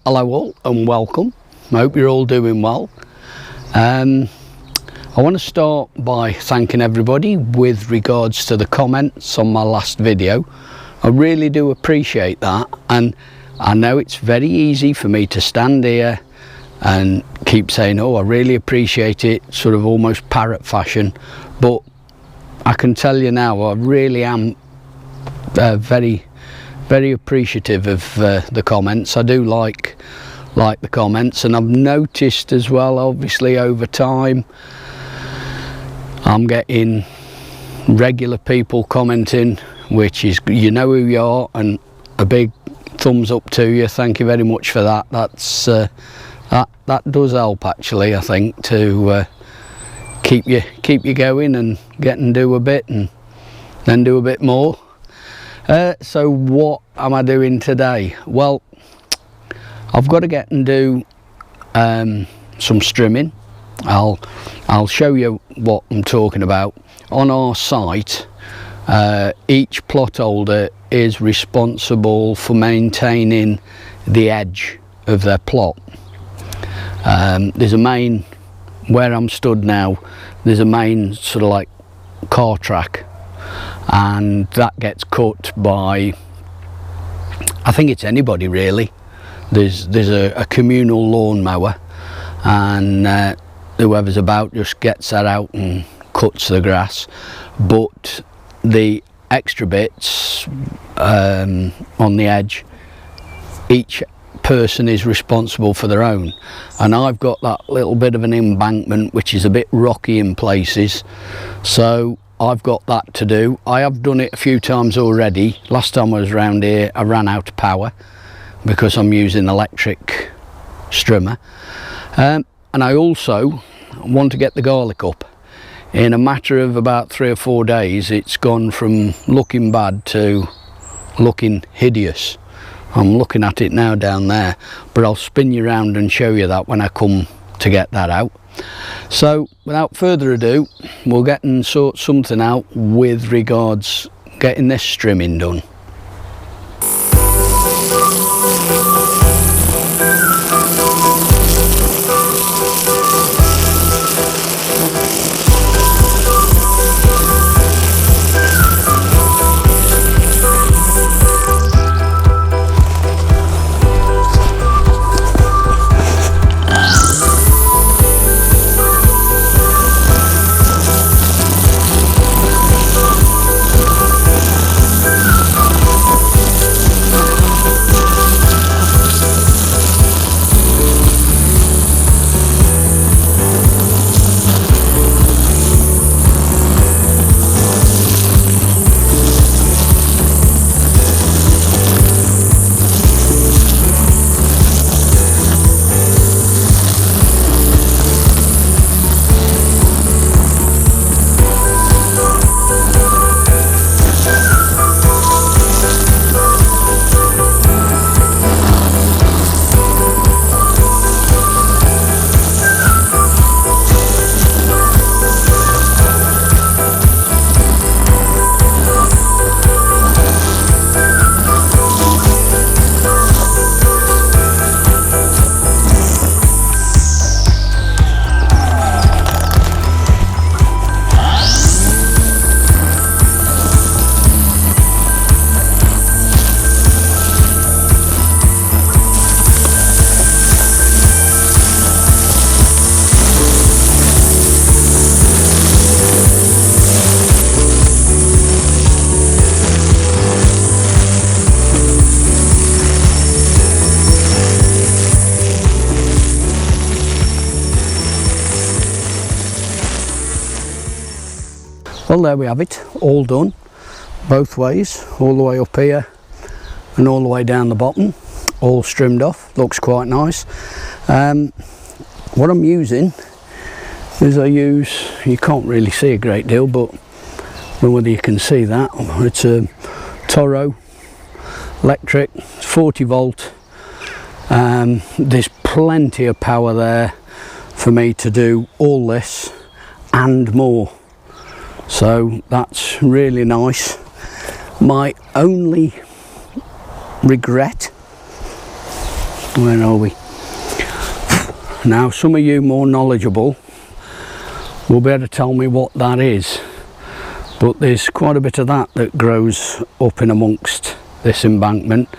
Hello all and welcome. I hope you're all doing well. I want to start by thanking everybody with regards to the comments on my last video. I really do appreciate that, and I know it's very easy for me to stand here and keep saying, oh, I really appreciate it, sort of almost parrot fashion, but I can tell you now I really am very appreciative of the comments. I do like the comments, and I've noticed as well, obviously over time I'm getting regular people commenting, which is, you know who you are, and a big thumbs up to you. Thank you very much for that. That's that does help, actually, I think, to keep you going and get and do a bit and then do a bit more. So what am I doing today? Well, I've got to get and do some strimming. I'll show you what I'm talking about. On our site, each plot holder is responsible for maintaining the edge of their plot. There's a main, where I'm stood now, there's a main sort of like car track, and that gets cut by, I think it's anybody really. There's a communal lawn mower, and whoever's about just gets that out and cuts the grass, but the extra bits on the edge, each person is responsible for their own. And I've got that little bit of an embankment which is a bit rocky in places, so I've got that to do. I have done it a few times already. Last time I was around here I ran out of power because I'm using electric strimmer, and I also want to get the garlic up. In a matter of about 3 or 4 days it's gone from looking bad to looking hideous. I'm looking at it now down there, but I'll spin you around and show you that when I come to get that out. So without further ado, we'll get and sort something out with regards getting this strimming done. Well, there we have it, all done, both ways, all the way up here and all the way down the bottom, all trimmed off. Looks quite nice. What I'm using is, you can't really see a great deal, but I don't know whether you can see that, it's a Toro electric, 40 volt. There's plenty of power there for me to do all this and more. So that's really nice. My only regret Where are we? Now, some of you more knowledgeable will be able to tell me what that is, but there's quite a bit of that grows up in amongst this embankment,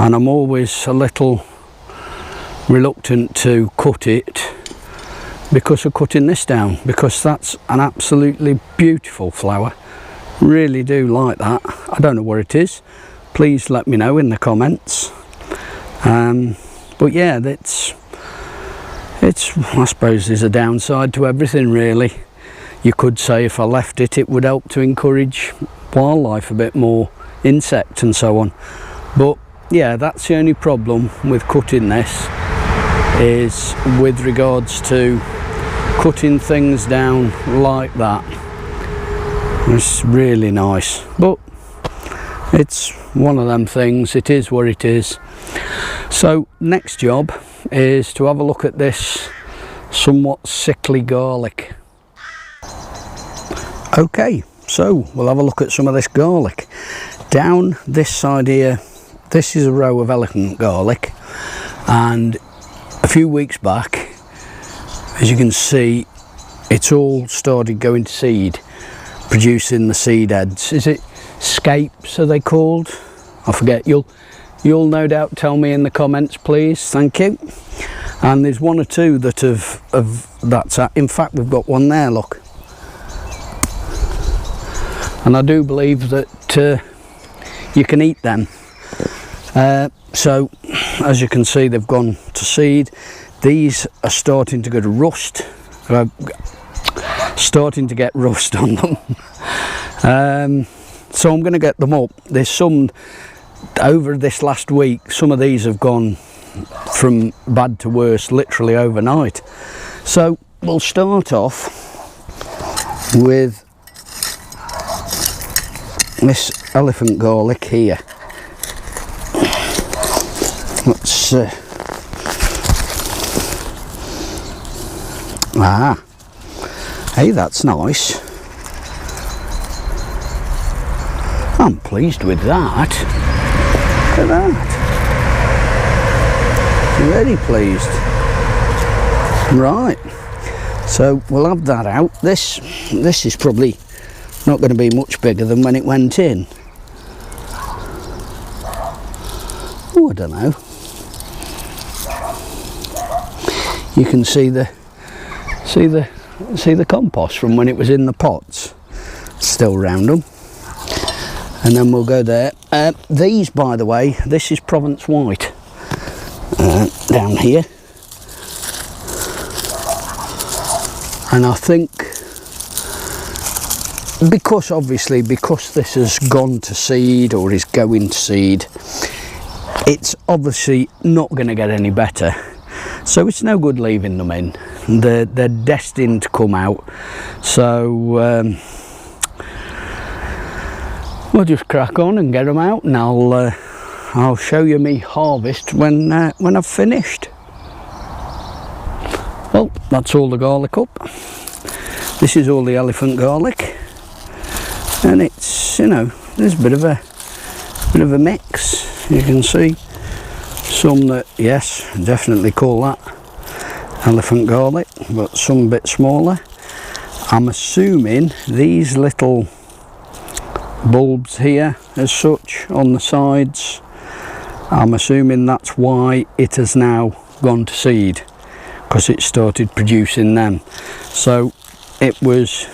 and I'm always a little reluctant to cut it because of cutting this down, because that's an absolutely beautiful flower. Really do like that. I don't know what it is, please let me know in the comments. But yeah, it's I suppose there's a downside to everything really. You could say if I left it, it would help to encourage wildlife a bit more, insects and so on. But yeah, that's the only problem with cutting this, is with regards to cutting things down like that. It's really nice, but it's one of them things, it is what it is. So next job is to have a look at this somewhat sickly garlic. Okay, so we'll have a look at some of this garlic. Down this side here, this is a row of elephant garlic, and a few weeks back, as you can see, it's all started going to seed, producing the seed heads. Is it scapes are they called? I forget. You'll no doubt tell me in the comments, please. Thank you. And there's one or two that that's in fact we've got one there, look. And I do believe that you can eat them. So as you can see, they've gone to seed. These are starting to go to rust, starting to get rust on them. So I'm going to get them up. There's some over this last week, some of these have gone from bad to worse literally overnight. So we'll start off with this elephant garlic here. Let's hey, that's nice. I'm pleased with that. Look at that. Very pleased. Right, so we'll have that out. This is probably not going to be much bigger than when it went in. Oh, I don't know. You can see the compost from when it was in the pots, still round them. And then we'll go there. These, by the way, this is Provence White down here, and I think because this has gone to seed or is going to seed, it's obviously not going to get any better, so it's no good leaving them in. They're destined to come out, so we'll just crack on and get them out, and I'll show you me harvest when I've finished. Well, that's all the garlic up. This is all the elephant garlic, and it's, you know, there's a bit of a mix. You can see some that, yes, definitely call that elephant garlic, but some a bit smaller. I'm assuming these little bulbs here as such on the sides, I'm assuming that's why it has now gone to seed, because it started producing them. So it was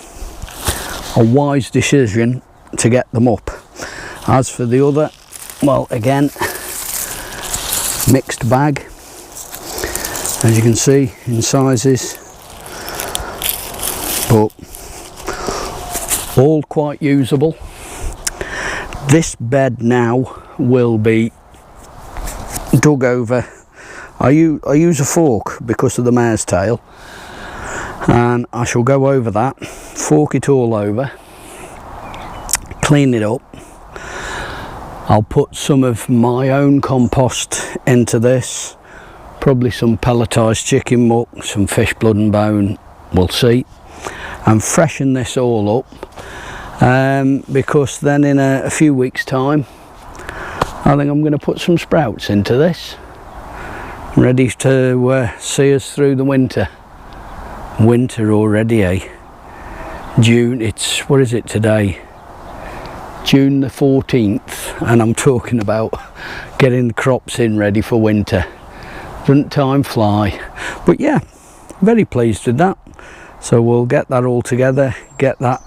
a wise decision to get them up. As for the other, well, again, mixed bag, as you can see, in sizes, but all quite usable. This bed now will be dug over. I use a fork because of the mare's tail, and I shall go over that, fork it all over, clean it up. I'll put some of my own compost into this, probably some pelletised chicken muck, some fish blood and bone, we'll see, and freshen this all up, because then in a few weeks time I think I'm going to put some sprouts into this. ready to see us through the winter. Winter already, eh? June, it's, what is it today? June the 14th, and I'm talking about getting the crops in ready for winter. Doesn't time fly? But yeah, very pleased with that. So we'll get that all together, get that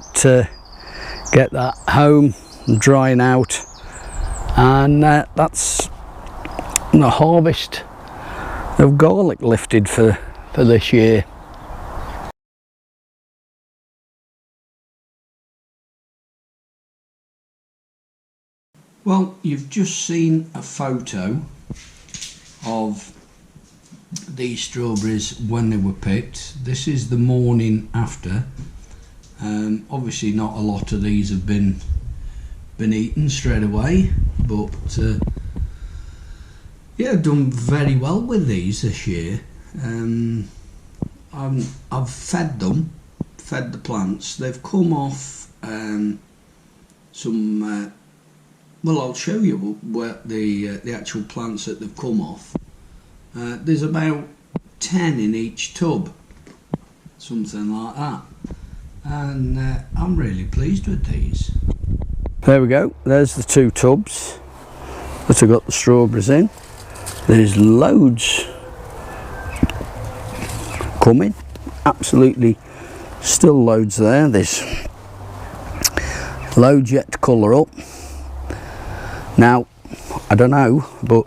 home, drying out, and that's the harvest of garlic lifted for this year. Well, you've just seen a photo of these strawberries when they were picked. This is the morning after. Obviously not a lot of these have been eaten straight away, but yeah, I've done very well with these this year. I've fed the plants. They've come off some well, I'll show you where the actual plants that they've come off. There's about 10 in each tub, something like that, and I'm really pleased with these. There we go, there's the 2 tubs that have got the strawberries in. There's loads coming, absolutely still loads there. There's loads yet to colour up. Now, I don't know, but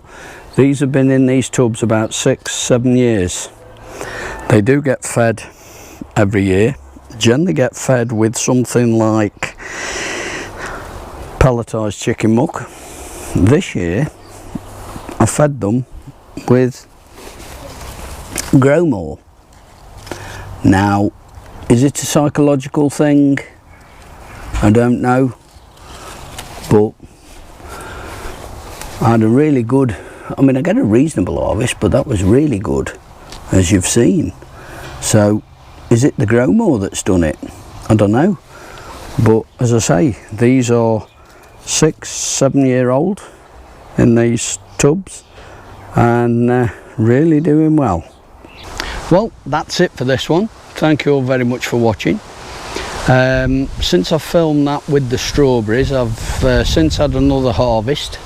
these have been in these tubs about 6-7 years. They do get fed every year. Generally get fed with something like pelletised chicken muck. This year, I fed them with Grow More. Now, is it a psychological thing? I don't know, but I had a really good, I mean, I get a reasonable harvest, but that was really good, as you've seen. So, is it the Grow More that's done it? I don't know. But as I say, these are 6-7 year old in these tubs, and really doing well. Well, that's it for this one. Thank you all very much for watching. Since I filmed that with the strawberries, I've since had another harvest.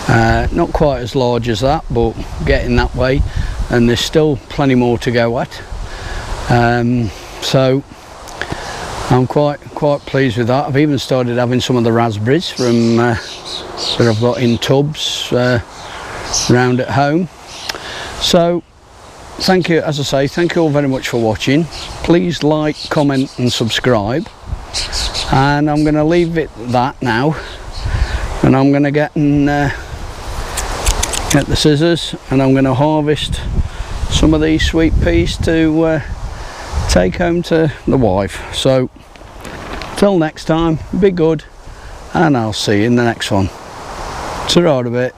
Not quite as large as that, but getting that way, and there's still plenty more to go at. So I'm quite pleased with that. I've even started having some of the raspberries from that I've got in tubs round at home. So thank you, as I say, thank you all very much for watching. Please like, comment and subscribe, and I'm going to leave it that now, and I'm going to get the scissors, and I'm going to harvest some of these sweet peas to take home to the wife. So till next time, be good, and I'll see you in the next one. Ta-ra a bit.